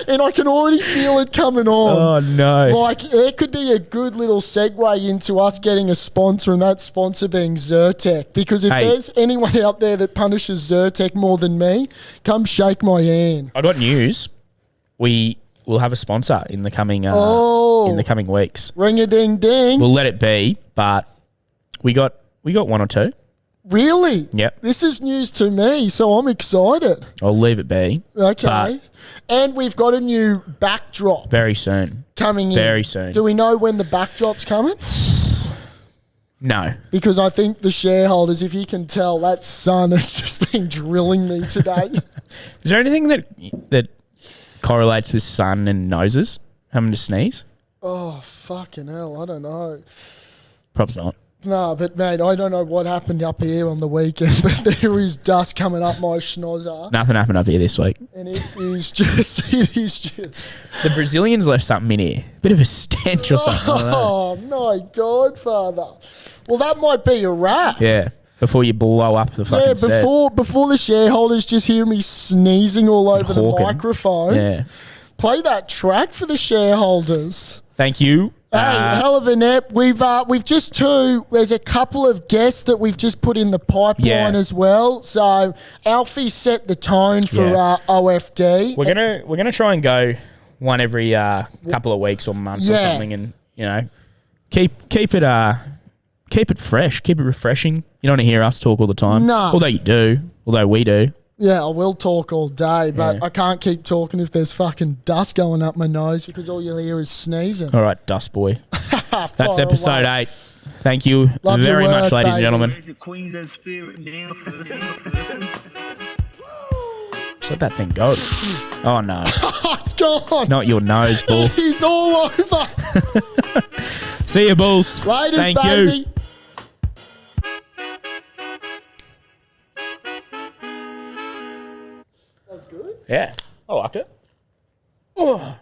And I can already feel it coming on. Oh, no. Like, it could be a good little segue into us getting a sponsor, and that sponsor being Zyrtec. Because if there's anyone out there that punishes Zyrtec more than me, come shake my hand. I got news. We will have a sponsor in the coming weeks. Ring a ding ding. We'll let it be, but we got 1 or 2. Really? Yep. This is news to me, so I'm excited. I'll leave it be. Okay. But And we've got a new backdrop very soon. coming in. Very soon. Do we know when the backdrop's coming? No. Because I think the shareholders, if you can tell, that sun has just been drilling me today. Is there anything that correlates with sun and noses? Having to sneeze? Oh, fucking hell. I don't know. Probably not. No, but mate, I don't know what happened up here on the weekend, but there is dust coming up my schnozzer. Nothing happened up here this week. And it is just. The Brazilians left something in here. Bit of a stench or something. I don't know. Oh, my Godfather. Well, that might be a wrap. Yeah. Before you blow up the fucking set. Before the shareholders just hear me sneezing all over the Hawking. microphone. Yeah. Play that track for the shareholders. Thank you. Hey, hell of an ep. We've just there's a couple of guests that we've just put in the pipeline as well. So Alfie set the tone for OFD. We're gonna try and go one every couple of weeks or months or something, and keep it fresh, keep it refreshing. You don't want to hear us talk all the time. No. Although you do. Although we do. Yeah, I will talk all day, but Yeah. I can't keep talking if there's fucking dust going up my nose because all you'll hear is sneezing. All right, Dust Boy. That's Far episode away. 8. Thank you Love your very much, work, ladies and baby. gentlemen. Where's the Queensland spirit now? Just let that thing go. Oh, no. It's gone. Not your nose, Bull. He's all over. See you, Bulls. Laters, Thank baby. you. That was good. Yeah, I liked it. Oh.